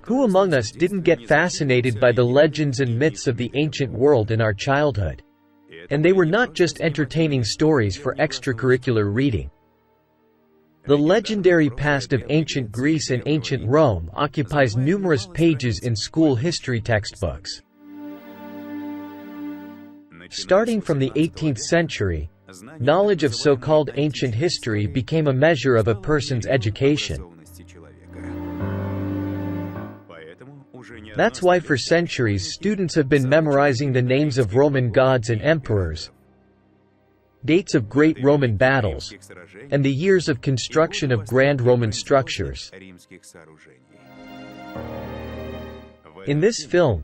Who among us didn't get fascinated by the legends and myths of the ancient world in our childhood? And they were not just entertaining stories for extracurricular reading. The legendary past of ancient Greece and ancient Rome occupies numerous pages in school history textbooks. Starting from the 18th century, knowledge of so-called ancient history became a measure of a person's education. That's why for centuries students have been memorizing the names of Roman gods and emperors, dates of great Roman battles, and the years of construction of grand Roman structures. In this film,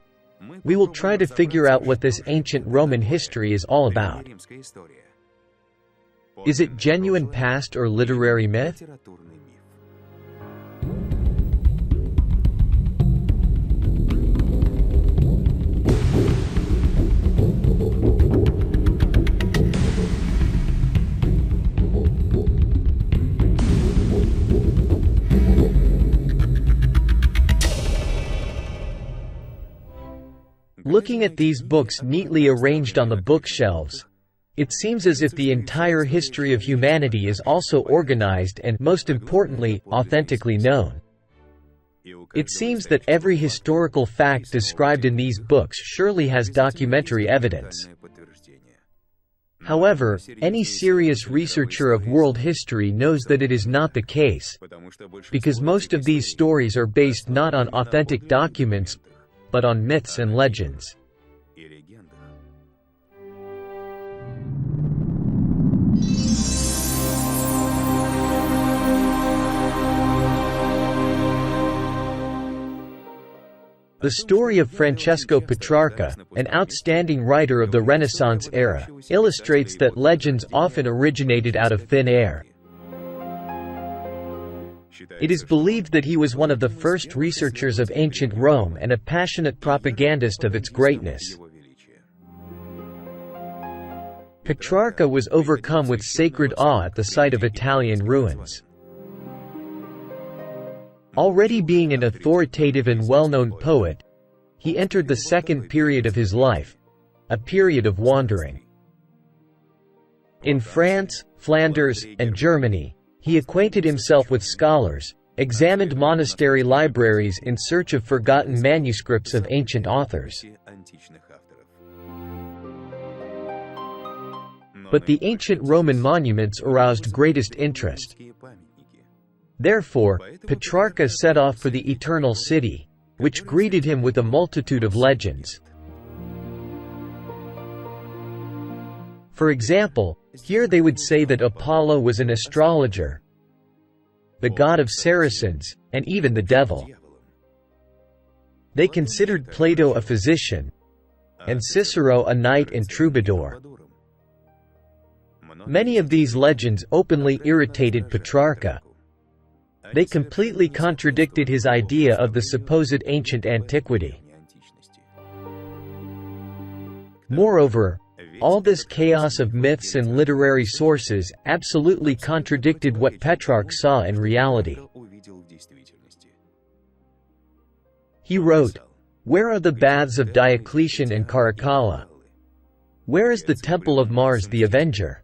we will try to figure out what this ancient Roman history is all about. Is it genuine past or literary myth? Looking at these books neatly arranged on the bookshelves, it seems as if the entire history of humanity is also organized and, most importantly, authentically known. It seems that every historical fact described in these books surely has documentary evidence. However, any serious researcher of world history knows that it is not the case, because most of these stories are based not on authentic documents, but on myths and legends. The story of Francesco Petrarca, an outstanding writer of the Renaissance era, illustrates that legends often originated out of thin air. It is believed that he was one of the first researchers of ancient Rome and a passionate propagandist of its greatness. Petrarca was overcome with sacred awe at the sight of Italian ruins. Already being an authoritative and well-known poet, he entered the second period of his life, a period of wandering. In France, Flanders, and Germany, he acquainted himself with scholars, examined monastery libraries in search of forgotten manuscripts of ancient authors. But the ancient Roman monuments aroused greatest interest. Therefore, Petrarca set off for the Eternal City, which greeted him with a multitude of legends. For example, here they would say that Apollo was an astrologer, the god of Saracens, and even the devil. They considered Plato a physician, and Cicero a knight and troubadour. Many of these legends openly irritated Petrarca. They completely contradicted his idea of the supposed ancient antiquity. Moreover, all this chaos of myths and literary sources absolutely contradicted what Petrarch saw in reality. He wrote, "Where are the baths of Diocletian and Caracalla? Where is the temple of Mars the Avenger?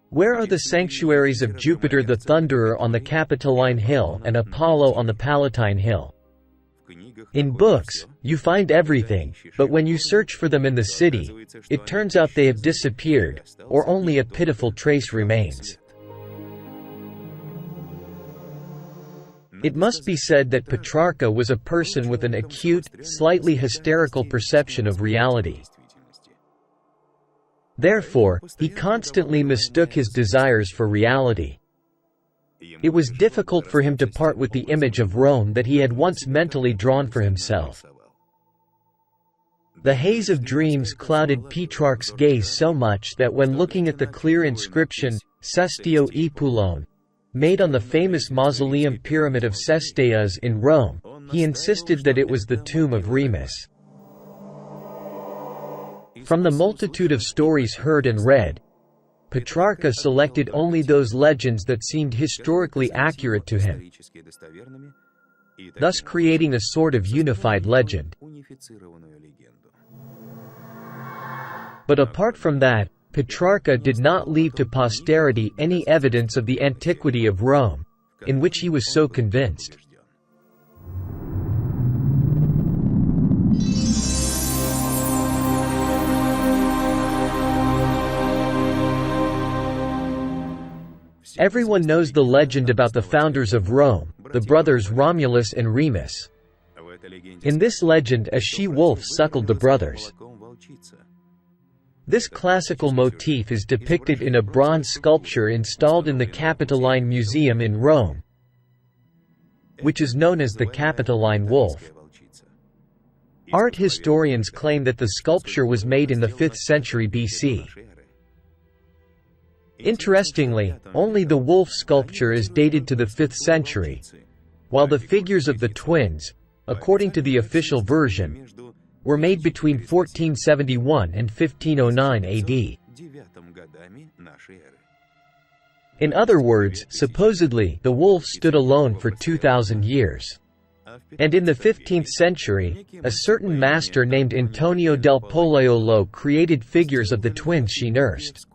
Where are the sanctuaries of Jupiter the Thunderer on the Capitoline hill and Apollo on the Palatine hill? In books, you find everything, but when you search for them in the city, it turns out they have disappeared, or only a pitiful trace remains." It must be said that Petrarca was a person with an acute, slightly hysterical perception of reality. Therefore, he constantly mistook his desires for reality. It was difficult for him to part with the image of Rome that he had once mentally drawn for himself. The haze of dreams clouded Petrarch's gaze so much that when looking at the clear inscription, Cestio Epulon, made on the famous mausoleum pyramid of Cestias in Rome, he insisted that it was the tomb of Remus. From the multitude of stories heard and read, Petrarca selected only those legends that seemed historically accurate to him. thus creating a sort of unified legend. But apart from that, Petrarch did not leave to posterity any evidence of the antiquity of Rome, in which he was so convinced. Everyone knows the legend about the founders of Rome, the brothers Romulus and Remus. In this legend, a she-wolf suckled the brothers. This classical motif is depicted in a bronze sculpture installed in the Capitoline Museum in Rome, which is known as the Capitoline wolf. Art historians claim that the sculpture was made in the 5th century BC. Interestingly, only the wolf sculpture is dated to the 5th century, while the figures of the twins, according to the official version, were made between 1471 and 1509 AD. In other words, supposedly, the wolf stood alone for 2,000 years. And in the 15th century, a certain master named Antonio del Pollaiolo created figures of the twins she nursed.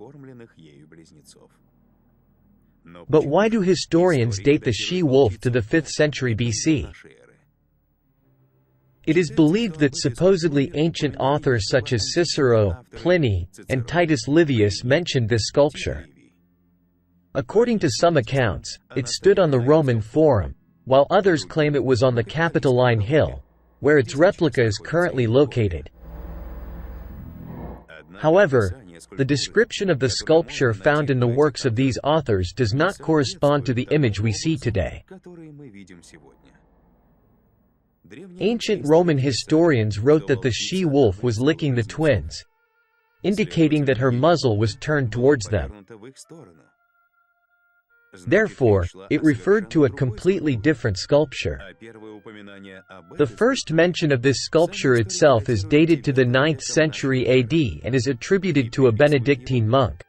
But why do historians date the she-wolf to the 5th century BC? It is believed that supposedly ancient authors such as Cicero, Pliny, and Titus Livius mentioned this sculpture. According to some accounts, it stood on the Roman Forum, while others claim it was on the Capitoline Hill, where its replica is currently located. However, the description of the sculpture found in the works of these authors does not correspond to the image we see today. Ancient Roman historians wrote that the she-wolf was licking the twins, indicating that her muzzle was turned towards them. Therefore, it referred to a completely different sculpture. The first mention of this sculpture itself is dated to the 9th century AD and is attributed to a Benedictine monk.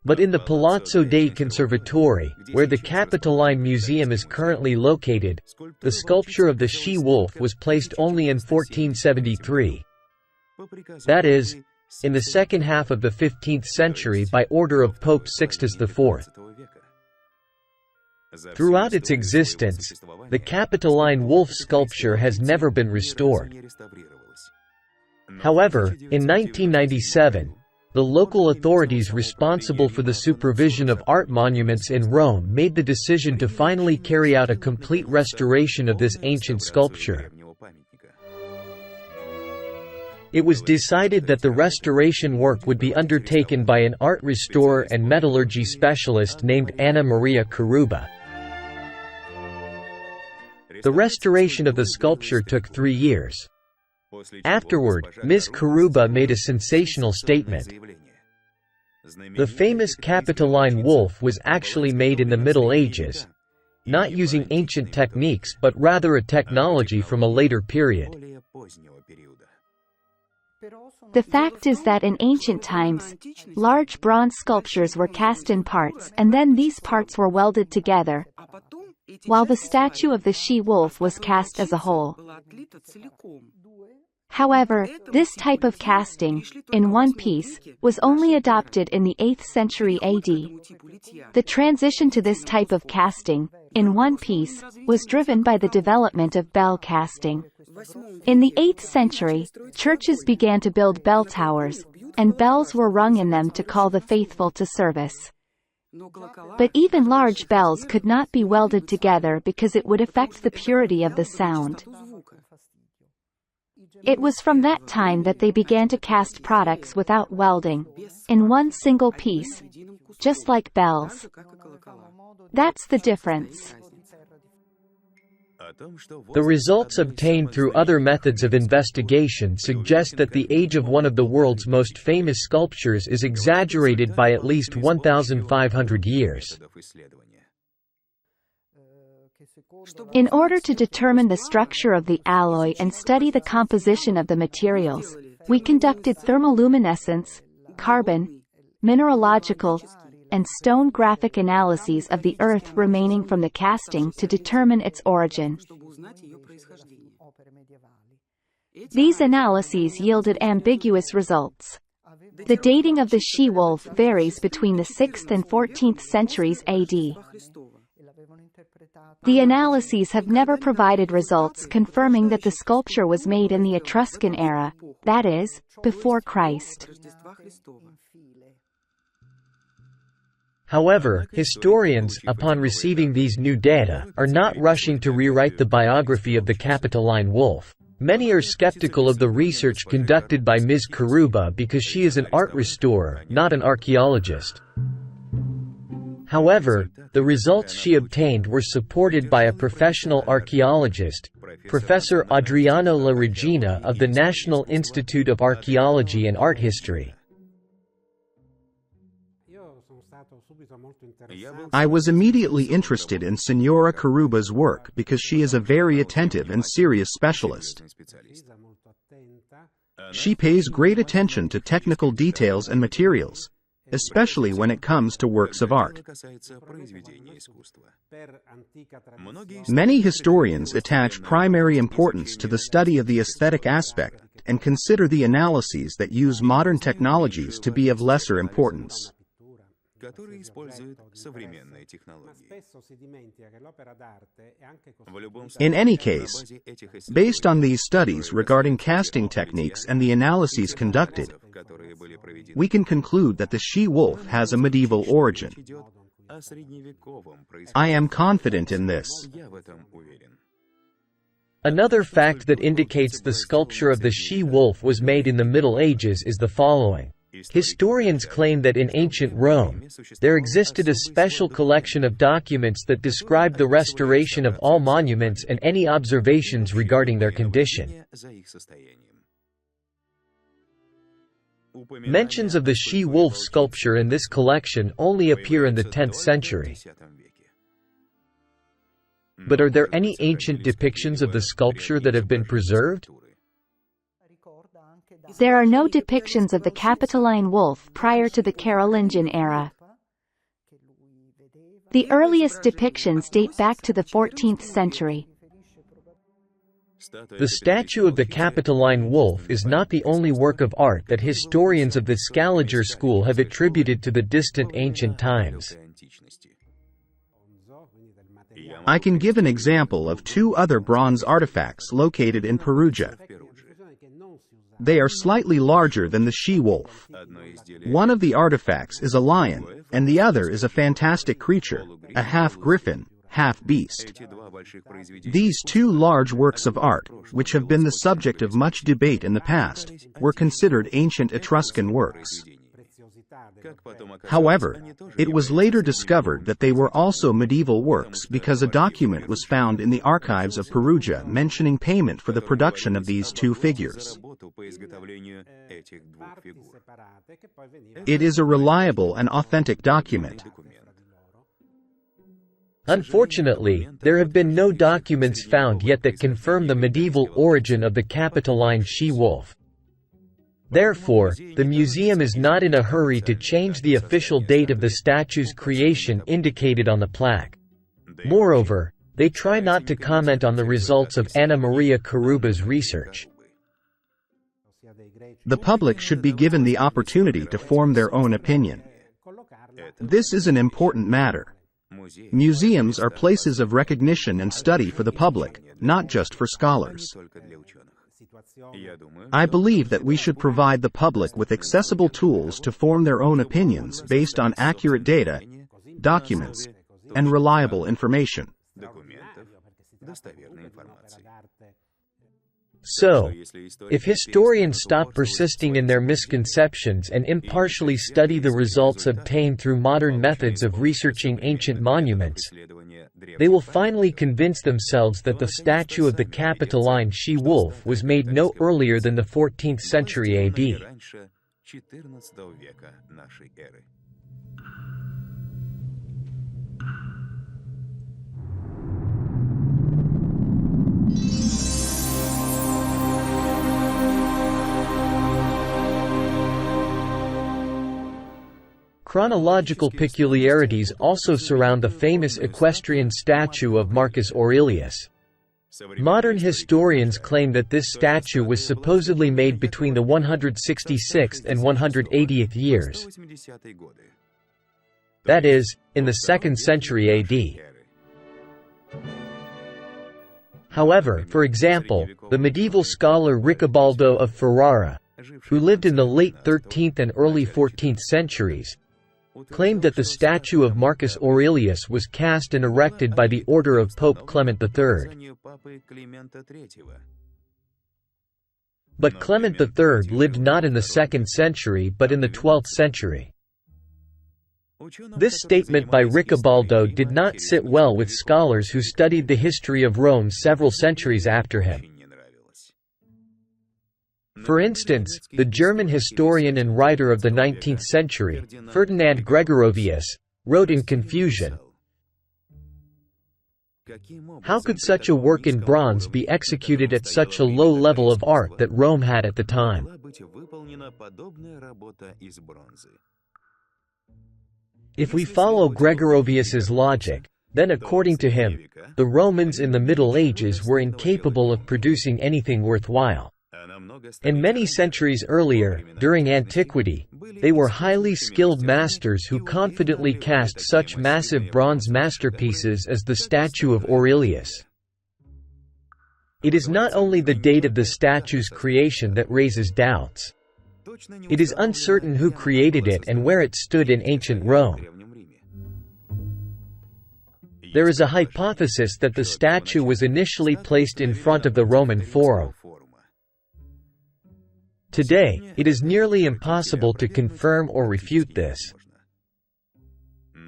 But in the Palazzo dei Conservatori, where the Capitoline Museum is currently located, the sculpture of the she-wolf was placed only in 1473. That is, in the second half of the 15th century by order of Pope Sixtus IV. Throughout its existence, the Capitoline wolf sculpture has never been restored. However, in 1997, the local authorities responsible for the supervision of art monuments in Rome made the decision to finally carry out a complete restoration of this ancient sculpture. It was decided that the restoration work would be undertaken by an art restorer and metallurgy specialist named Anna Maria Caruba. The restoration of the sculpture took 3 years. Afterward, Ms. Caruba made a sensational statement. The famous Capitoline wolf was actually made in the Middle Ages, not using ancient techniques but rather a technology from a later period. The fact is that in ancient times, large bronze sculptures were cast in parts and then these parts were welded together, while the statue of the she-wolf was cast as a whole. However, this type of casting, in one piece, was only adopted in the 8th century AD. The transition to this type of casting, in one piece, was driven by the development of bell casting. In the 8th century, churches began to build bell towers, and bells were rung in them to call the faithful to service. But even large bells could not be welded together because it would affect the purity of the sound. It was from that time that they began to cast products without welding, in one single piece, just like bells. That's the difference. The results obtained through other methods of investigation suggest that the age of one of the world's most famous sculptures is exaggerated by at least 1,500 years. In order to determine the structure of the alloy and study the composition of the materials, we conducted thermoluminescence, carbon, mineralogical, and stone graphic analyses of the earth remaining from the casting to determine its origin. These analyses yielded ambiguous results. The dating of the she-wolf varies between the 6th and 14th centuries AD. The analyses have never provided results confirming that the sculpture was made in the Etruscan era, that is, before Christ. However, historians, upon receiving these new data, are not rushing to rewrite the biography of the Capitoline wolf. Many are skeptical of the research conducted by Ms. Karuba because she is an art restorer, not an archaeologist. However, the results she obtained were supported by a professional archaeologist, Professor Adriano La Regina of the National Institute of Archaeology and Art History. I was immediately interested in Signora Karuba's work because she is a very attentive and serious specialist. She pays great attention to technical details and materials, especially when it comes to works of art. Many historians attach primary importance to the study of the aesthetic aspect and consider the analyses that use modern technologies to be of lesser importance. In any case, based on these studies regarding casting techniques and the analyses conducted, we can conclude that the she-wolf has a medieval origin. I am confident in this. Another fact that indicates the sculpture of the she-wolf was made in the Middle Ages is the following. Historians claim that in ancient Rome, there existed a special collection of documents that described the restoration of all monuments and any observations regarding their condition. Mentions of the she-wolf sculpture in this collection only appear in the 10th century. But are there any ancient depictions of the sculpture that have been preserved? There are no depictions of the Capitoline wolf prior to the Carolingian era. The earliest depictions date back to the 14th century. The statue of the Capitoline wolf is not the only work of art that historians of the Scaliger school have attributed to the distant ancient times. I can give an example of two other bronze artifacts located in Perugia. They are slightly larger than the she-wolf. One of the artifacts is a lion, and the other is a fantastic creature, a half-griffin, half-beast. These two large works of art, which have been the subject of much debate in the past, were considered ancient Etruscan works. However, it was later discovered that they were also medieval works because a document was found in the archives of Perugia mentioning payment for the production of these two figures. It is a reliable and authentic document. Unfortunately, there have been no documents found yet that confirm the medieval origin of the Capitoline she-wolf. Therefore, the museum is not in a hurry to change the official date of the statue's creation indicated on the plaque. Moreover, they try not to comment on the results of Anna Maria Karuba's research. The public should be given the opportunity to form their own opinion. This is an important matter. Museums are places of recognition and study for the public, not just for scholars. I believe that we should provide the public with accessible tools to form their own opinions based on accurate data, documents, and reliable information. So, if historians stop persisting in their misconceptions and impartially study the results obtained through modern methods of researching ancient monuments, they will finally convince themselves that the statue of the Capitoline she-wolf was made no earlier than the 14th century AD. Chronological peculiarities also surround the famous equestrian statue of Marcus Aurelius. Modern historians claim that this statue was supposedly made between the 166th and 180th years. That is, in the 2nd century AD. However, for example, the medieval scholar Ricobaldo of Ferrara, who lived in the late 13th and early 14th centuries, claimed that the statue of Marcus Aurelius was cast and erected by the order of Pope Clement III. But Clement III lived not in the 2nd century but in the 12th century. This statement by Ricobaldo did not sit well with scholars who studied the history of Rome several centuries after him. For instance, the German historian and writer of the 19th century, Ferdinand Gregorovius, wrote in confusion, "How could such a work in bronze be executed at such a low level of art that Rome had at the time?" If we follow Gregorovius's logic, then according to him, the Romans in the Middle Ages were incapable of producing anything worthwhile. And many centuries earlier, during antiquity, they were highly skilled masters who confidently cast such massive bronze masterpieces as the statue of Aurelius. It is not only the date of the statue's creation that raises doubts. It is uncertain who created it and where it stood in ancient Rome. There is a hypothesis that the statue was initially placed in front of the Roman Forum. Today, it is nearly impossible to confirm or refute this.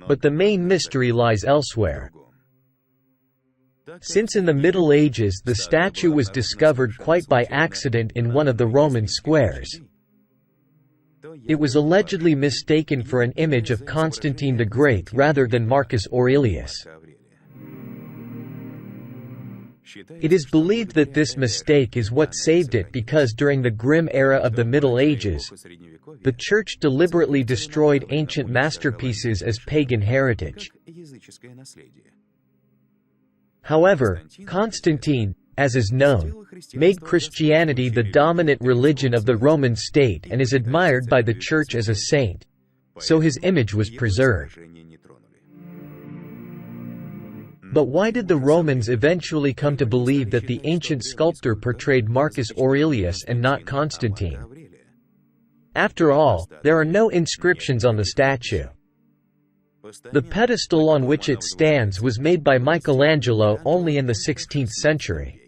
But the main mystery lies elsewhere. Since in the Middle Ages the statue was discovered quite by accident in one of the Roman squares, it was allegedly mistaken for an image of Constantine the Great rather than Marcus Aurelius. It is believed that this mistake is what saved it because during the grim era of the Middle Ages, the Church deliberately destroyed ancient masterpieces as pagan heritage. However, Constantine, as is known, made Christianity the dominant religion of the Roman state and is admired by the Church as a saint, so his image was preserved. But why did the Romans eventually come to believe that the ancient sculptor portrayed Marcus Aurelius and not Constantine? After all, there are no inscriptions on the statue. The pedestal on which it stands was made by Michelangelo only in the 16th century.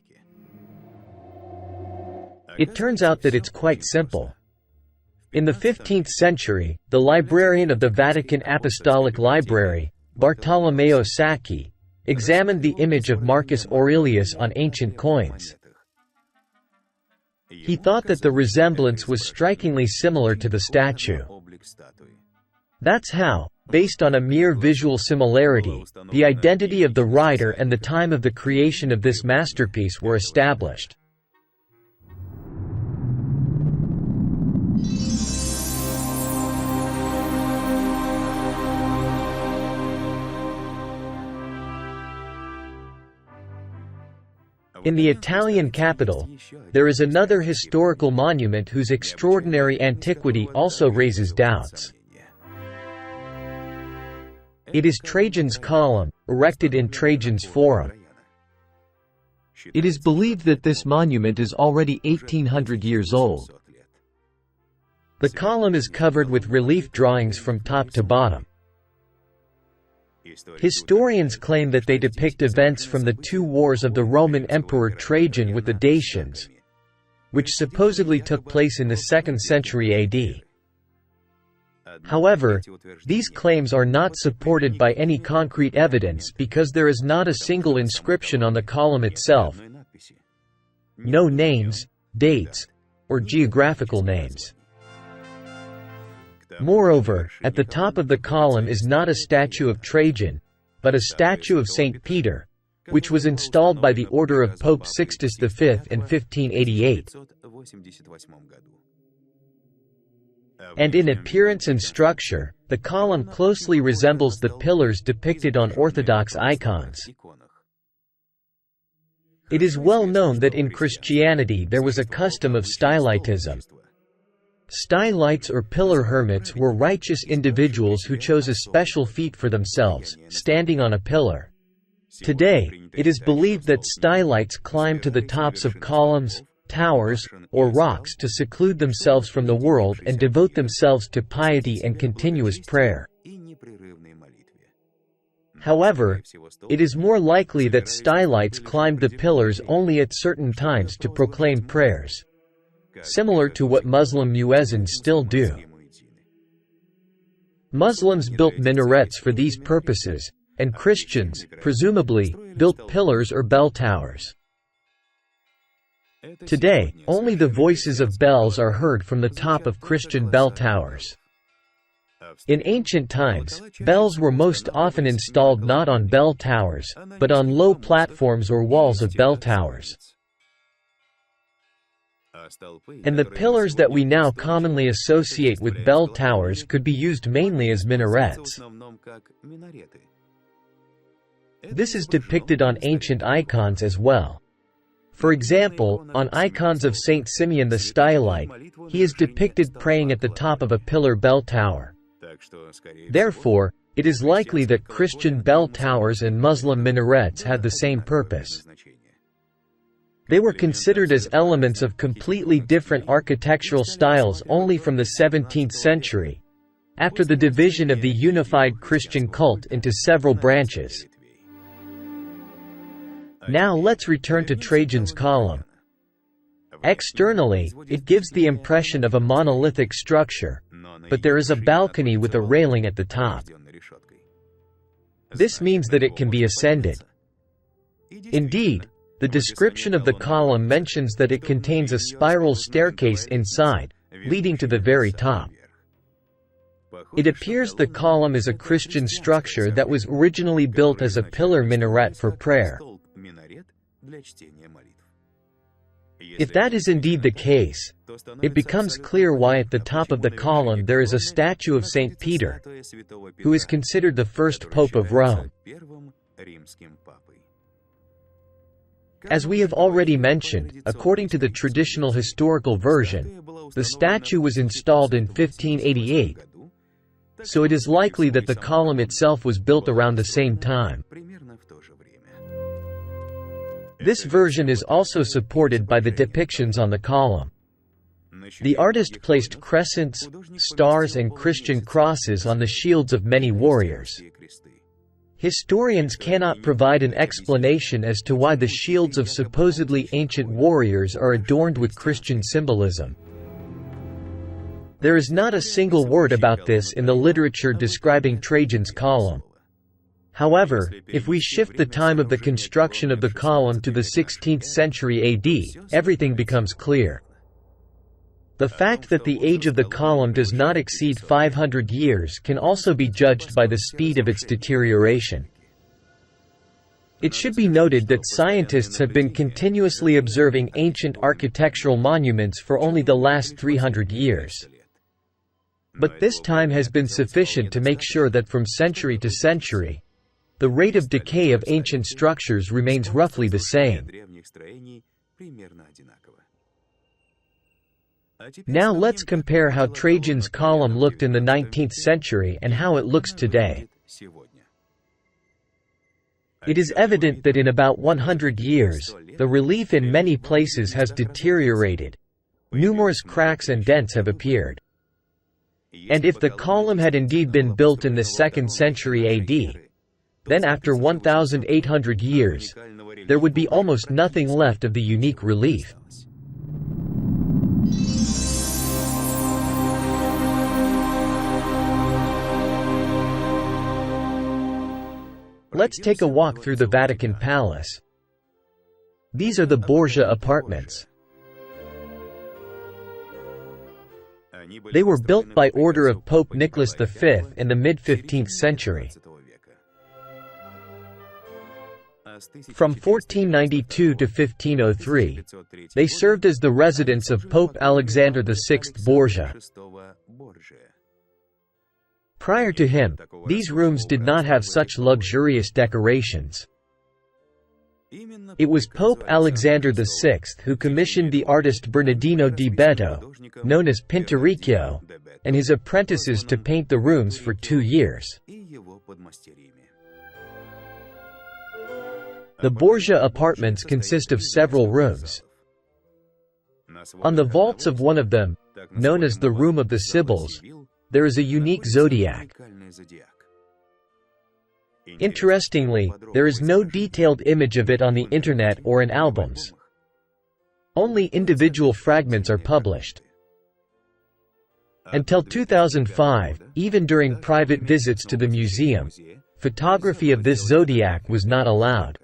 It turns out that it's quite simple. In the 15th century, the librarian of the Vatican Apostolic Library, Bartolomeo Sacchi, examined the image of Marcus Aurelius on ancient coins. He thought that the resemblance was strikingly similar to the statue. That's how, based on a mere visual similarity, the identity of the writer and the time of the creation of this masterpiece were established. In the Italian capital, there is another historical monument whose extraordinary antiquity also raises doubts. It is Trajan's column, erected in Trajan's Forum. It is believed that this monument is already 1800 years old. The column is covered with relief drawings from top to bottom. Historians claim that they depict events from the two wars of the Roman Emperor Trajan with the Dacians, which supposedly took place in the 2nd century AD. However, these claims are not supported by any concrete evidence because there is not a single inscription on the column itself, no names, dates, or geographical names. Moreover, at the top of the column is not a statue of Trajan, but a statue of St. Peter, which was installed by the order of Pope Sixtus V in 1588. And in appearance and structure, The column closely resembles the pillars depicted on Orthodox icons. It is well known that in Christianity there was a custom of stylitism. Stylites or pillar hermits were righteous individuals who chose a special feat for themselves, standing on a pillar. Today, it is believed that stylites climb to the tops of columns, towers, or rocks to seclude themselves from the world and devote themselves to piety and continuous prayer. However, it is more likely that stylites climbed the pillars only at certain times to proclaim prayers, similar to what Muslim muezzins still do. Muslims built minarets for these purposes, and Christians, presumably, built pillars or bell towers. Today, only the voices of bells are heard from the top of Christian bell towers. In ancient times, bells were most often installed not on bell towers, but on low platforms or walls of bell towers. And the pillars that we now commonly associate with bell towers could be used mainly as minarets. This is depicted on ancient icons as well. For example, on icons of Saint Simeon the Stylite, he is depicted praying at the top of a pillar bell tower. Therefore, it is likely that Christian bell towers and Muslim minarets had the same purpose. They were considered as elements of completely different architectural styles only from the 17th century, after the division of the unified Christian cult into several branches. Now let's return to Trajan's column. Externally, it gives the impression of a monolithic structure, but there is a balcony with a railing at the top. This means that it can be ascended. Indeed, the description of the column mentions that it contains a spiral staircase inside, leading to the very top. It appears the column is a Christian structure that was originally built as a pillar minaret for prayer. If that is indeed the case, it becomes clear why at the top of the column there is a statue of Saint Peter, who is considered the first Pope of Rome. As we have already mentioned, according to the traditional historical version, the statue was installed in 1588, so it is likely that the column itself was built around the same time. This version is also supported by the depictions on the column. The artist placed crescents, stars and Christian crosses on the shields of many warriors. Historians cannot provide an explanation as to why the shields of supposedly ancient warriors are adorned with Christian symbolism. There is not a single word about this in the literature describing Trajan's column. However, if we shift the time of the construction of the column to the 16th century AD, everything becomes clear. The fact that the age of the column does not exceed 500 years can also be judged by the speed of its deterioration. It should be noted that scientists have been continuously observing ancient architectural monuments for only the last 300 years. But this time has been sufficient to make sure that from century to century, the rate of decay of ancient structures remains roughly the same. Now let's compare how Trajan's column looked in the 19th century and how it looks today. It is evident that in about 100 years, the relief in many places has deteriorated. Numerous cracks and dents have appeared. And if the column had indeed been built in the 2nd century AD, then after 1,800 years, there would be almost nothing left of the unique relief. Let's take a walk through the Vatican Palace. These are the Borgia apartments. They were built by order of Pope Nicholas V in the mid-15th century. From 1492 to 1503, they served as the residence of Pope Alexander VI Borgia. Prior to him, these rooms did not have such luxurious decorations. It was Pope Alexander VI who commissioned the artist Bernardino di Beto, known as Pinturicchio, and his apprentices to paint the rooms for 2 years. The Borgia apartments consist of several rooms. On the vaults of one of them, known as the Room of the Sibyls, there is a unique zodiac. Interestingly, there is no detailed image of it on the internet or in albums. Only individual fragments are published. Until 2005, even during private visits to the museum, photography of this zodiac was not allowed.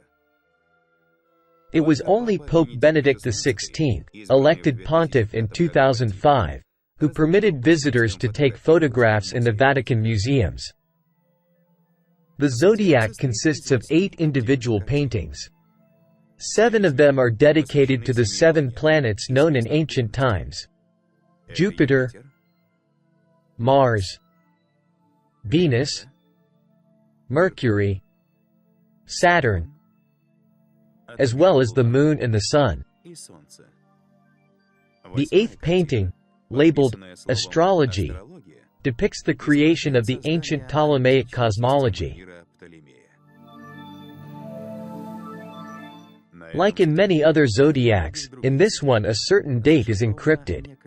It was only Pope Benedict XVI, elected pontiff in 2005, who permitted visitors to take photographs in the Vatican museums. The zodiac consists of 8 individual paintings. 7 of them are dedicated to the 7 planets known in ancient times: Jupiter, Mars, Venus, Mercury, Saturn, as well as the Moon and the Sun. The 8th painting, labeled Astrology, depicts the creation of the ancient Ptolemaic cosmology. Like in many other zodiacs, in this one a certain date is encrypted.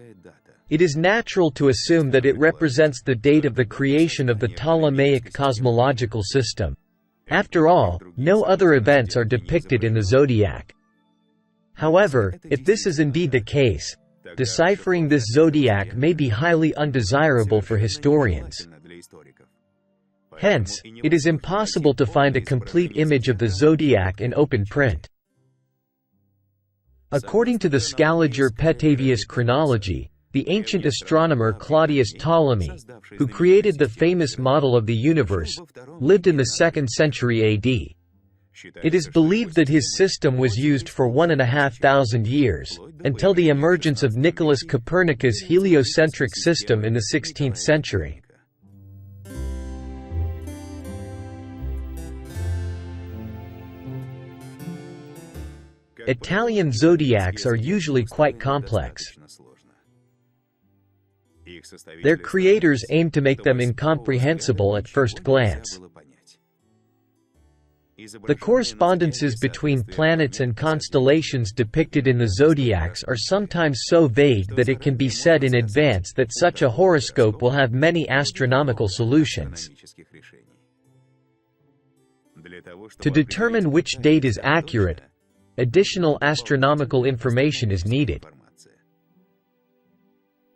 It is natural to assume that it represents the date of the creation of the Ptolemaic cosmological system. After all, no other events are depicted in the zodiac. However, if this is indeed the case, deciphering this zodiac may be highly undesirable for historians. Hence, it is impossible to find a complete image of the zodiac in open print. According to the Scaliger-Petavius chronology, the ancient astronomer Claudius Ptolemy, who created the famous model of the universe, lived in the 2nd century AD. It is believed that his system was used for 1,500 years, until the emergence of Nicholas Copernicus' heliocentric system in the 16th century. Italian zodiacs are usually quite complex. Their creators aim to make them incomprehensible at first glance. The correspondences between planets and constellations depicted in the zodiacs are sometimes so vague that it can be said in advance that such a horoscope will have many astronomical solutions. To determine which date is accurate, additional astronomical information is needed.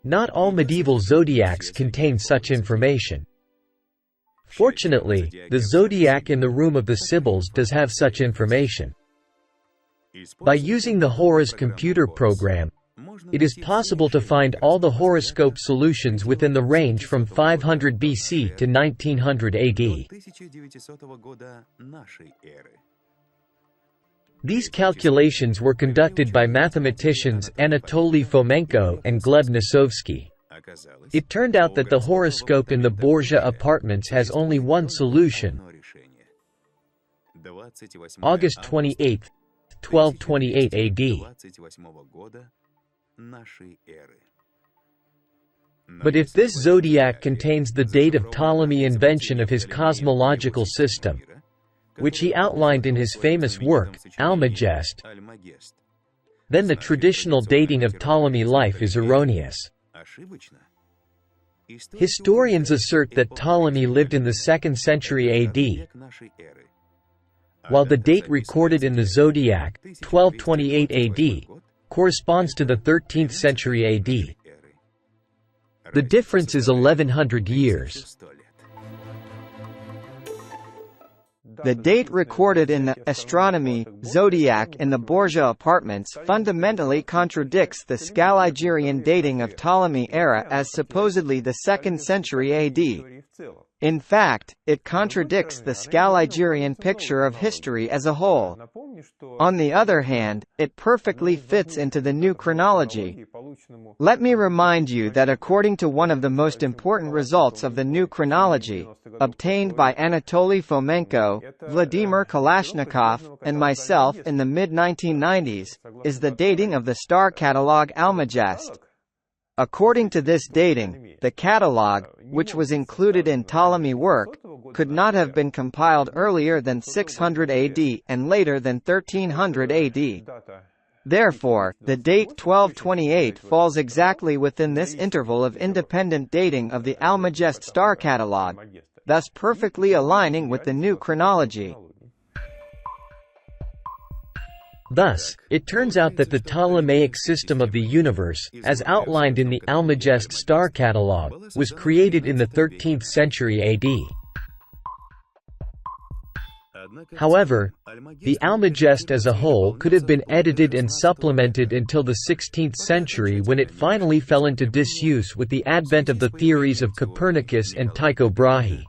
Not all medieval zodiacs contain such information. Fortunately, the zodiac in the Room of the Sibyls does have such information. By using the Horus computer program, it is possible to find all the horoscope solutions within the range from 500 BC to 1900 AD. These calculations were conducted by mathematicians Anatoly Fomenko and Gleb Nosovsky. It turned out that the horoscope in the Borgia apartments has only one solution: August 28, 1228 AD. But if this zodiac contains the date of Ptolemy's invention of his cosmological system, which he outlined in his famous work, Almagest, then the traditional dating of Ptolemy life is erroneous. Historians assert that Ptolemy lived in the 2nd century AD, while the date recorded in the zodiac, 1228 AD, corresponds to the 13th century AD. The difference is 1100 years. The date recorded in the astronomy zodiac in the Borgia apartments fundamentally contradicts the Scaligerian dating of Ptolemy era as supposedly the 2nd century AD. In fact, it contradicts the Scaligerian picture of history as a whole. On the other hand, it perfectly fits into the new chronology, Let me remind you that according to one of the most important results of the new chronology, obtained by Anatoly Fomenko, Vladimir Kalashnikov, and myself in the mid-1990s, is the dating of the star catalogue Almagest. According to this dating, the catalogue, which was included in Ptolemy work, could not have been compiled earlier than 600 AD and later than 1300 AD. Therefore, the date 1228 falls exactly within this interval of independent dating of the Almagest star catalogue, thus perfectly aligning with the new chronology. Thus, it turns out that the Ptolemaic system of the universe, as outlined in the Almagest star catalogue, was created in the 13th century AD. However, the Almagest as a whole could have been edited and supplemented until the 16th century, when it finally fell into disuse with the advent of the theories of Copernicus and Tycho Brahe.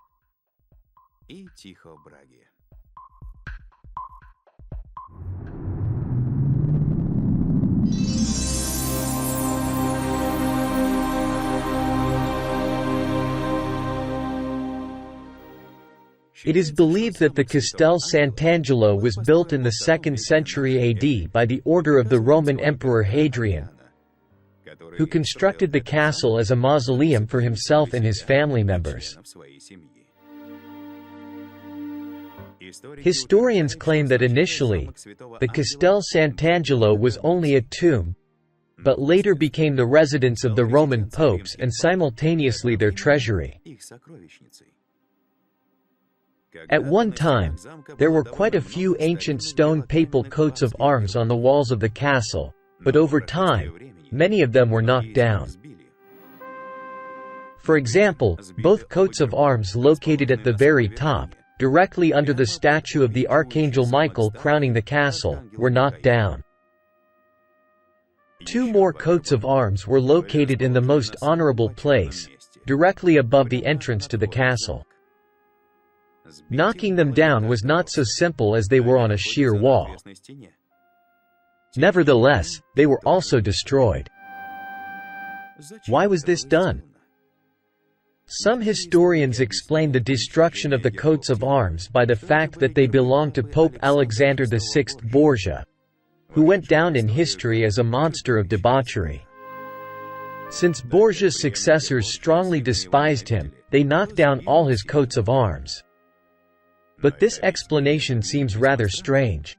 It is believed that the Castel Sant'Angelo was built in the 2nd century AD by the order of the Roman Emperor Hadrian, who constructed the castle as a mausoleum for himself and his family members. Historians claim that initially, the Castel Sant'Angelo was only a tomb, but later became the residence of the Roman popes and simultaneously their treasury. At one time, there were quite a few ancient stone papal coats of arms on the walls of the castle, but over time, many of them were knocked down. For example, both coats of arms located at the very top, directly under the statue of the Archangel Michael crowning the castle, were knocked down. Two more coats of arms were located in the most honorable place, directly above the entrance to the castle. Knocking them down was not so simple as they were on a sheer wall. Nevertheless, they were also destroyed. Why was this done? Some historians explain the destruction of the coats of arms by the fact that they belonged to Pope Alexander VI Borgia, who went down in history as a monster of debauchery. Since Borgia's successors strongly despised him, they knocked down all his coats of arms. But this explanation seems rather strange.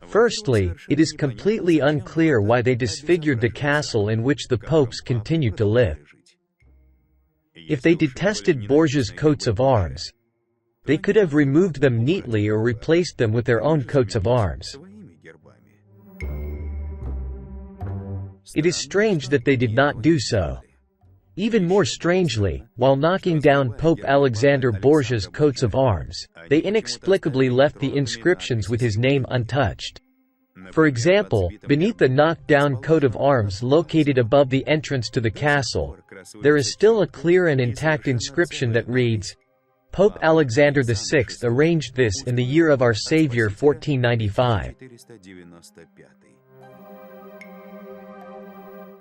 Firstly, it is completely unclear why they disfigured the castle in which the popes continued to live. If they detested Borgia's coats of arms, they could have removed them neatly or replaced them with their own coats of arms. It is strange that they did not do so. Even more strangely, while knocking down Pope Alexander Borgia's coats of arms, they inexplicably left the inscriptions with his name untouched. For example, beneath the knocked-down coat of arms located above the entrance to the castle, there is still a clear and intact inscription that reads, "Pope Alexander VI arranged this in the year of our Savior 1495.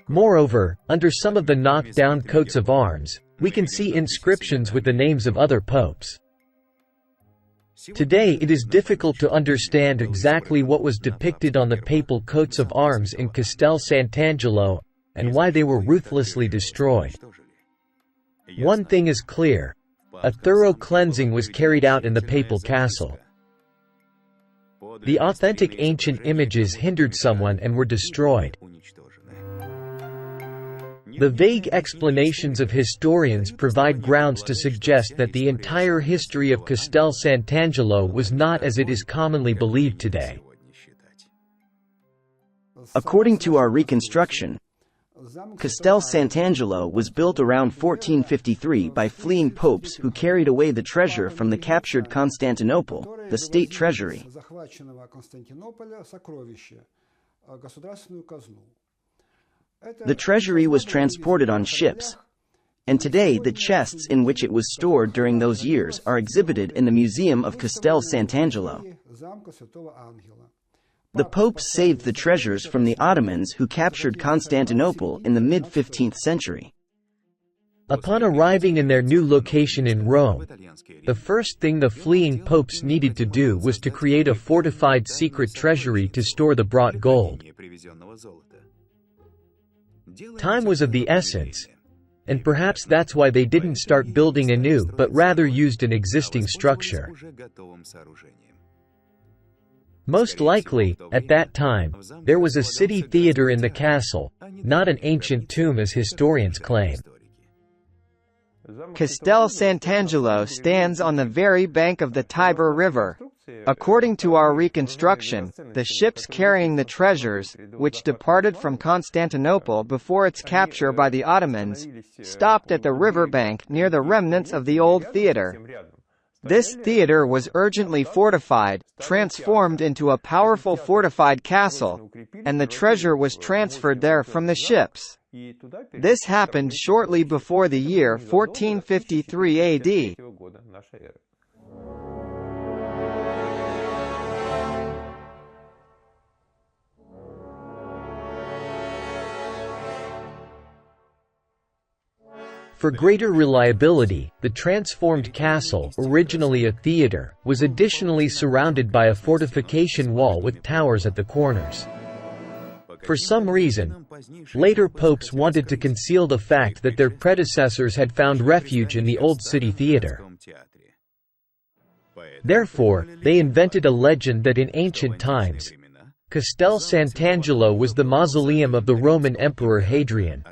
Moreover, under some of the knocked-down coats of arms, we can see inscriptions with the names of other popes. Today it is difficult to understand exactly what was depicted on the papal coats of arms in Castel Sant'Angelo, and why they were ruthlessly destroyed. One thing is clear: a thorough cleansing was carried out in the papal castle. The authentic ancient images hindered someone and were destroyed. The vague explanations of historians provide grounds to suggest that the entire history of Castel Sant'Angelo was not as it is commonly believed today. According to our reconstruction, Castel Sant'Angelo was built around 1453 by fleeing popes who carried away the treasure from the captured Constantinople, the state treasury. The treasury was transported on ships, and today the chests in which it was stored during those years are exhibited in the Museum of Castel Sant'Angelo. The popes saved the treasures from the Ottomans who captured Constantinople in the mid-15th century. Upon arriving in their new location in Rome, the first thing the fleeing popes needed to do was to create a fortified secret treasury to store the brought gold. Time was of the essence, and perhaps that's why they didn't start building anew but rather used an existing structure. Most likely, at that time, there was a city theater in the castle, not an ancient tomb as historians claim. Castel Sant'Angelo stands on the very bank of the Tiber River. According to our reconstruction, the ships carrying the treasures, which departed from Constantinople before its capture by the Ottomans, stopped at the riverbank near the remnants of the old theater. This theater was urgently fortified, transformed into a powerful fortified castle, and the treasure was transferred there from the ships. This happened shortly before the year 1453 AD. For greater reliability, the transformed castle, originally a theater, was additionally surrounded by a fortification wall with towers at the corners. For some reason, later popes wanted to conceal the fact that their predecessors had found refuge in the old city theater. Therefore, they invented a legend that in ancient times, Castel Sant'Angelo was the mausoleum of the Roman Emperor Hadrian.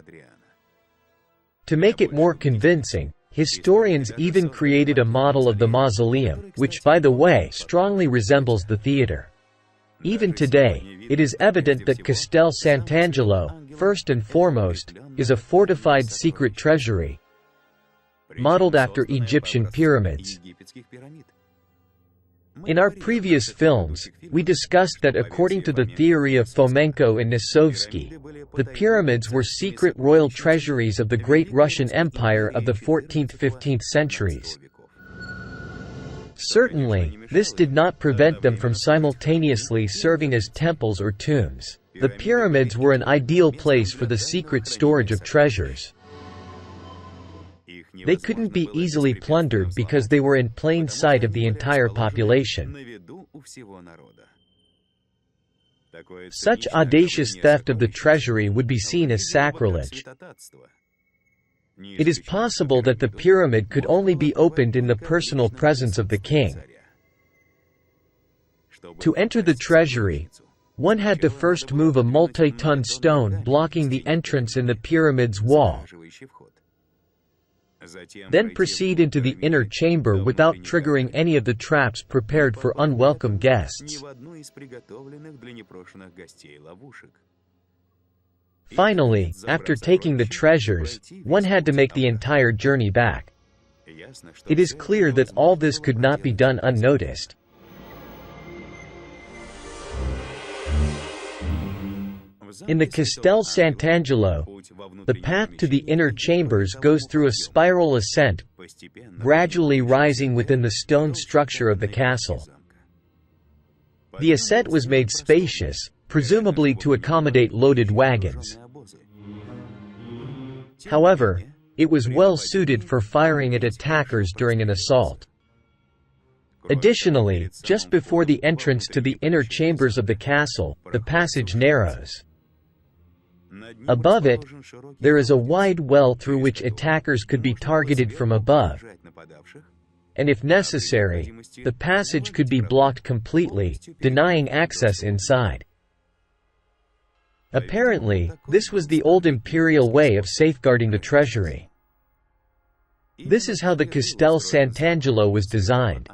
To make it more convincing, historians even created a model of the mausoleum, which, by the way, strongly resembles the theater. Even today, it is evident that Castel Sant'Angelo, first and foremost, is a fortified secret treasury, modeled after Egyptian pyramids. In our previous films, we discussed that according to the theory of Fomenko and Nisovsky, the pyramids were secret royal treasuries of the great Russian Empire of the 14th–15th centuries. Certainly, this did not prevent them from simultaneously serving as temples or tombs. The pyramids were an ideal place for the secret storage of treasures. They couldn't be easily plundered because they were in plain sight of the entire population. Such audacious theft of the treasury would be seen as sacrilege. It is possible that the pyramid could only be opened in the personal presence of the king. To enter the treasury, one had to first move a multi-ton stone blocking the entrance in the pyramid's wall, then proceed into the inner chamber without triggering any of the traps prepared for unwelcome guests. Finally, after taking the treasures, one had to make the entire journey back. It is clear that all this could not be done unnoticed. In the Castel Sant'Angelo, the path to the inner chambers goes through a spiral ascent, gradually rising within the stone structure of the castle. The ascent was made spacious, presumably to accommodate loaded wagons. However, it was well suited for firing at attackers during an assault. Additionally, just before the entrance to the inner chambers of the castle, the passage narrows. Above it, there is a wide well through which attackers could be targeted from above, and if necessary, the passage could be blocked completely, denying access inside. Apparently, this was the old imperial way of safeguarding the treasury. This is how the Castel Sant'Angelo was designed.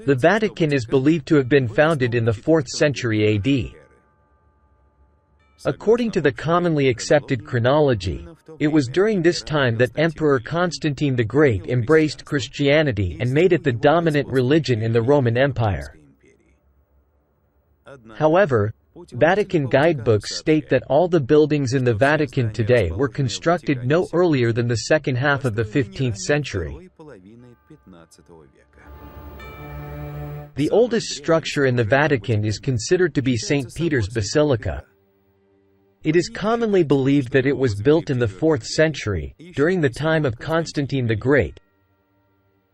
The Vatican is believed to have been founded in the 4th century AD. According to the commonly accepted chronology, it was during this time that Emperor Constantine the Great embraced Christianity and made it the dominant religion in the Roman Empire. However, Vatican guidebooks state that all the buildings in the Vatican today were constructed no earlier than the second half of the 15th century. The oldest structure in the Vatican is considered to be St. Peter's Basilica. It is commonly believed that it was built in the 4th century, during the time of Constantine the Great,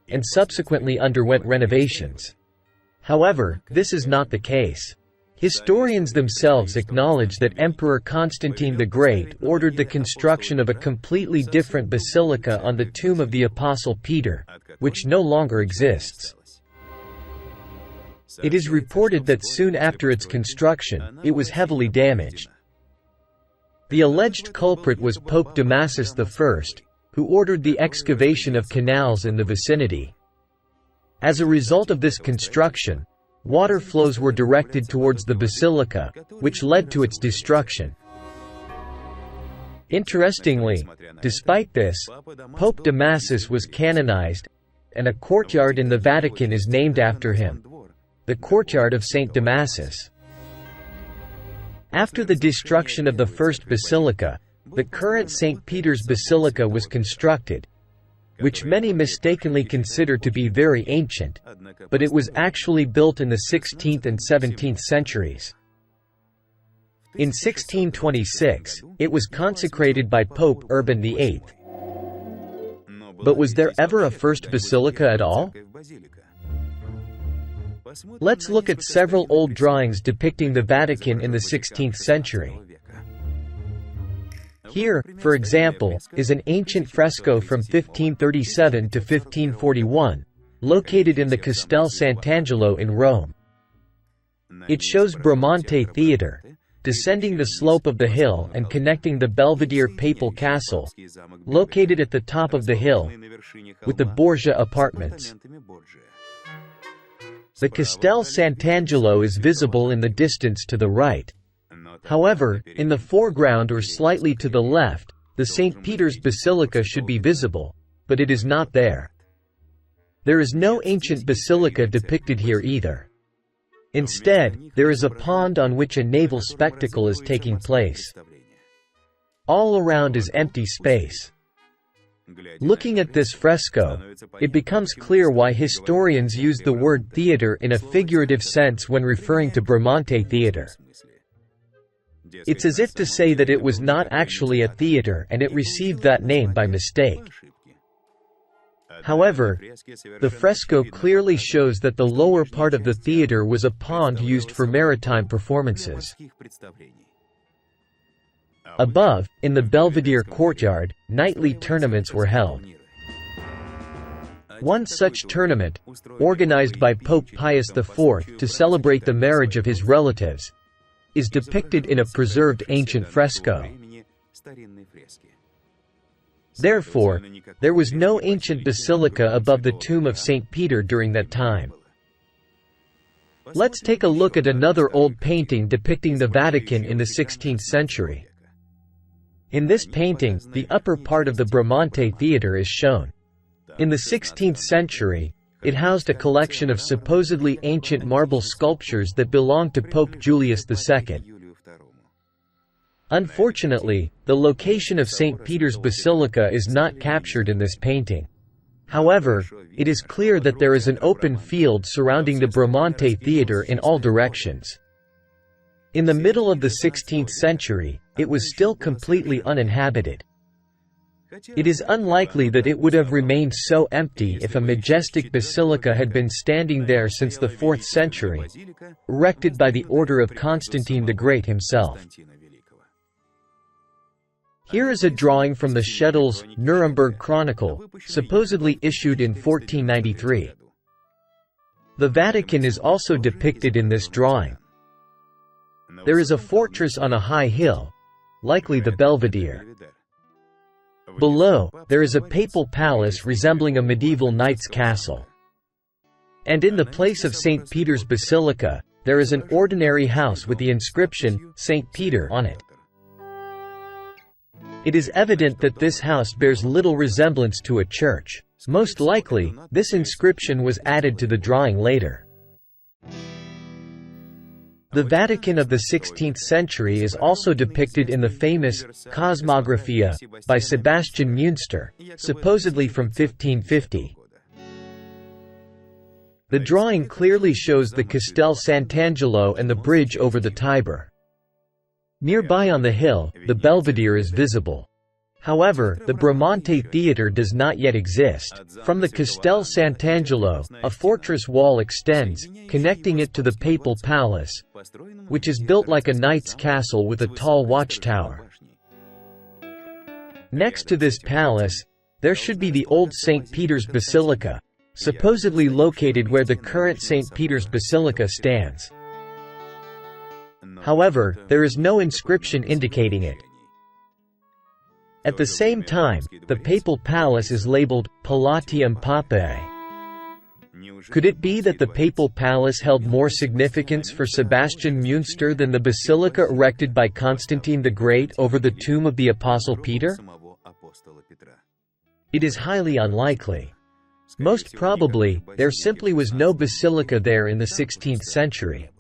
and subsequently underwent renovations. However, this is not the case. Historians themselves acknowledge that Emperor Constantine the Great ordered the construction of a completely different basilica on the tomb of the Apostle Peter, which no longer exists. It is reported that soon after its construction, it was heavily damaged. The alleged culprit was Pope Damasus I, who ordered the excavation of canals in the vicinity. As a result of this construction, water flows were directed towards the basilica, which led to its destruction. Interestingly, despite this, Pope Damasus was canonized, and a courtyard in the Vatican is named after him, the Courtyard of St. Damasus. After the destruction of the first basilica, the current St. Peter's Basilica was constructed, which many mistakenly consider to be very ancient, but it was actually built in the 16th and 17th centuries. In 1626, it was consecrated by Pope Urban VIII. But was there ever a first basilica at all? Let's look at several old drawings depicting the Vatican in the 16th century. Here, for example, is an ancient fresco from 1537 to 1541, located in the Castel Sant'Angelo in Rome. It shows Bramante Theatre, descending the slope of the hill and connecting the Belvedere Papal Castle, located at the top of the hill, with the Borgia apartments. The Castel Sant'Angelo is visible in the distance to the right. However, in the foreground or slightly to the left, the St. Peter's Basilica should be visible, but it is not there. There is no ancient basilica depicted here either. Instead, there is a pond on which a naval spectacle is taking place. All around is empty space. Looking at this fresco, it becomes clear why historians use the word theatre in a figurative sense when referring to Bramante Theatre. It's as if to say that it was not actually a theatre and it received that name by mistake. However, the fresco clearly shows that the lower part of the theatre was a pond used for maritime performances. Above, in the Belvedere courtyard, nightly tournaments were held. One such tournament, organized by Pope Pius IV to celebrate the marriage of his relatives, is depicted in a preserved ancient fresco. Therefore, there was no ancient basilica above the tomb of St. Peter during that time. Let's take a look at another old painting depicting the Vatican in the 16th century. In this painting, the upper part of the Bramante Theatre is shown. In the 16th century, it housed a collection of supposedly ancient marble sculptures that belonged to Pope Julius II. Unfortunately, the location of St. Peter's Basilica is not captured in this painting. However, it is clear that there is an open field surrounding the Bramante Theatre in all directions. In the middle of the 16th century, it was still completely uninhabited. It is unlikely that it would have remained so empty if a majestic basilica had been standing there since the 4th century, erected by the order of Constantine the Great himself. Here is a drawing from the Schettels, Nuremberg Chronicle, supposedly issued in 1493. The Vatican is also depicted in this drawing. There is a fortress on a high hill, likely the Belvedere. Below, there is a papal palace resembling a medieval knight's castle. And in the place of St. Peter's Basilica, there is an ordinary house with the inscription, St. Peter on it. It is evident that this house bears little resemblance to a church. Most likely, this inscription was added to the drawing later. The Vatican of the 16th century is also depicted in the famous Cosmographia by Sebastian Münster, supposedly from 1550. The drawing clearly shows the Castel Sant'Angelo and the bridge over the Tiber. Nearby on the hill, the Belvedere is visible. However, the Bramante Theatre does not yet exist. From the Castel Sant'Angelo, a fortress wall extends, connecting it to the Papal Palace, which is built like a knight's castle with a tall watchtower. Next to this palace, there should be the old St. Peter's Basilica, supposedly located where the current St. Peter's Basilica stands. However, there is no inscription indicating it. At the same time, the Papal Palace is labeled Palatium Papae. Could it be that the Papal Palace held more significance for Sebastian Münster than the basilica erected by Constantine the Great over the tomb of the Apostle Peter? It is highly unlikely. Most probably, there simply was no basilica there in the 16th century.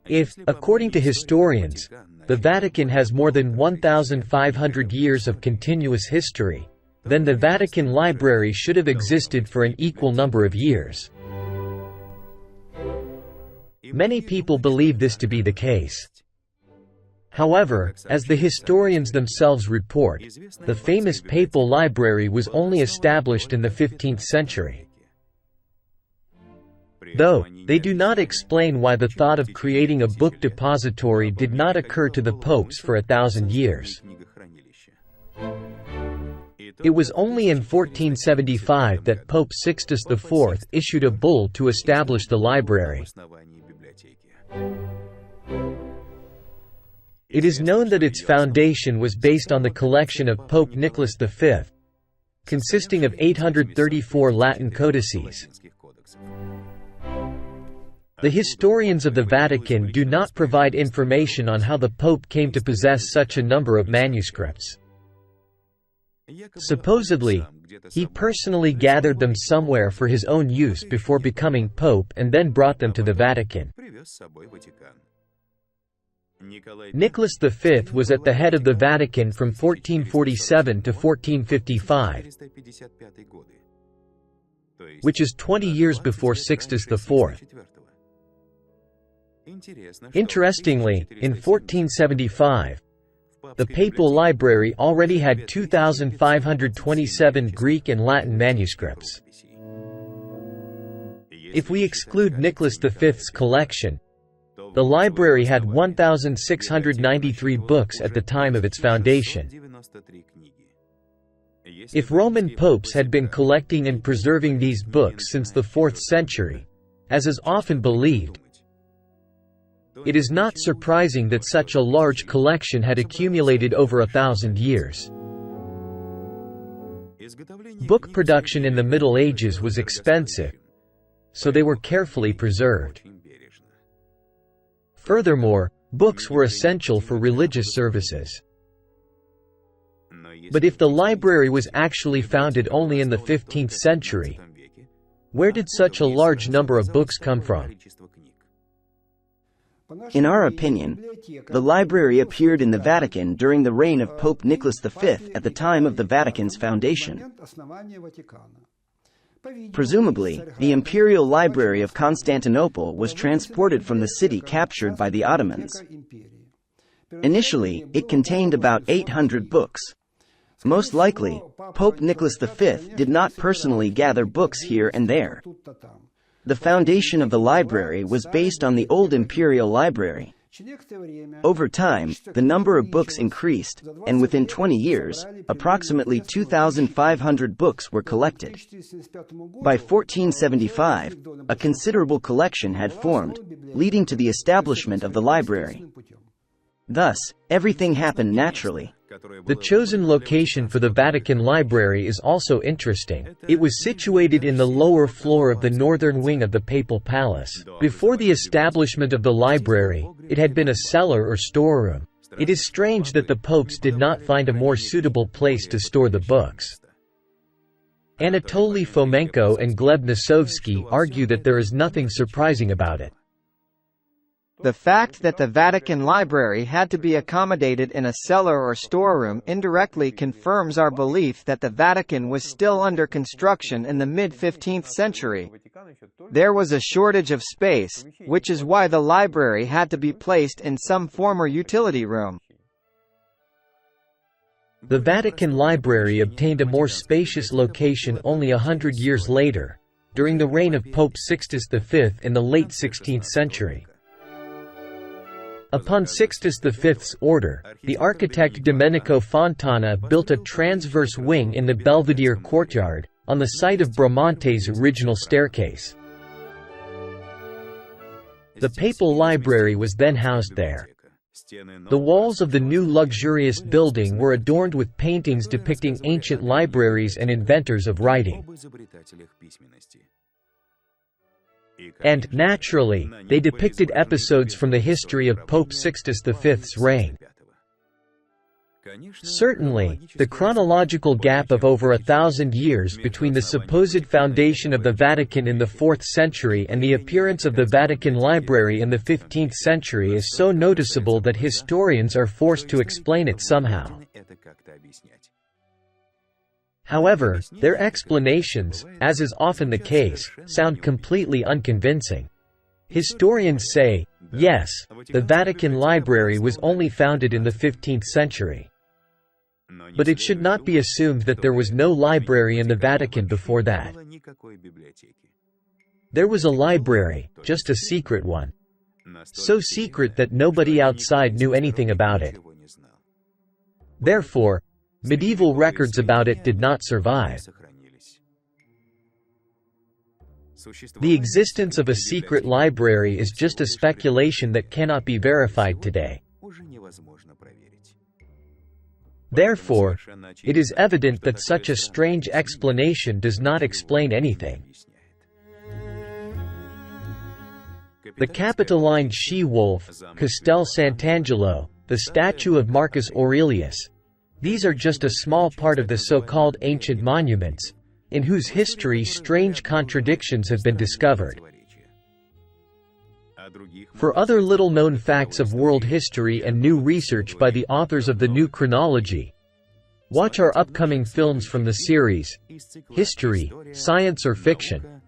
If, according to historians, the Vatican has more than 1,500 years of continuous history, then the Vatican Library should have existed for an equal number of years. Many people believe this to be the case. However, as the historians themselves report, the famous Papal Library was only established in the 15th century. Though, they do not explain why the thought of creating a book depository did not occur to the popes for 1,000 years. It was only in 1475 that Pope Sixtus IV issued a bull to establish the library. It is known that its foundation was based on the collection of Pope Nicholas V, consisting of 834 Latin codices. The historians of the Vatican do not provide information on how the Pope came to possess such a number of manuscripts. Supposedly, he personally gathered them somewhere for his own use before becoming Pope and then brought them to the Vatican. Nicholas V was at the head of the Vatican from 1447 to 1455, which is 20 years before Sixtus IV. Interestingly, in 1475, the Papal Library already had 2,527 Greek and Latin manuscripts. If we exclude Nicholas V's collection, the library had 1,693 books at the time of its foundation. If Roman popes had been collecting and preserving these books since the 4th century, as is often believed, it is not surprising that such a large collection had accumulated over 1,000 years. Book production in the Middle Ages was expensive, so they were carefully preserved. Furthermore, books were essential for religious services. But if the library was actually founded only in the 15th century, where did such a large number of books come from? In our opinion, the library appeared in the Vatican during the reign of Pope Nicholas V at the time of the Vatican's foundation. Presumably, the Imperial Library of Constantinople was transported from the city captured by the Ottomans. Initially, it contained about 800 books. Most likely, Pope Nicholas V did not personally gather books here and there. The foundation of the library was based on the old Imperial Library. Over time, the number of books increased, and within 20 years, approximately 2,500 books were collected. By 1475, a considerable collection had formed, leading to the establishment of the library. Thus, everything happened naturally. The chosen location for the Vatican Library is also interesting. It was situated in the lower floor of the northern wing of the Papal Palace. Before the establishment of the library, it had been a cellar or storeroom. It is strange that the popes did not find a more suitable place to store the books. Anatoly Fomenko and Gleb Nosovsky argue that there is nothing surprising about it. The fact that the Vatican Library had to be accommodated in a cellar or storeroom indirectly confirms our belief that the Vatican was still under construction in the mid-15th century. There was a shortage of space, which is why the library had to be placed in some former utility room. The Vatican Library obtained a more spacious location only 100 years later, during the reign of Pope Sixtus V in the late 16th century. Upon Sixtus V's order, the architect Domenico Fontana built a transverse wing in the Belvedere courtyard, on the site of Bramante's original staircase. The papal library was then housed there. The walls of the new luxurious building were adorned with paintings depicting ancient libraries and inventors of writing. And, naturally, they depicted episodes from the history of Pope Sixtus V's reign. Certainly, the chronological gap of over 1,000 years between the supposed foundation of the Vatican in the 4th century and the appearance of the Vatican Library in the 15th century is so noticeable that historians are forced to explain it somehow. However, their explanations, as is often the case, sound completely unconvincing. Historians say, yes, the Vatican Library was only founded in the 15th century. But it should not be assumed that there was no library in the Vatican before that. There was a library, just a secret one. So secret that nobody outside knew anything about it. Therefore, medieval records about it did not survive. The existence of a secret library is just a speculation that cannot be verified today. Therefore, it is evident that such a strange explanation does not explain anything. The Capitoline she-wolf, Castel Sant'Angelo, the statue of Marcus Aurelius, these are just a small part of the so-called ancient monuments, in whose history strange contradictions have been discovered. For other little-known facts of world history and new research by the authors of the New Chronology, watch our upcoming films from the series, History, Science or Fiction?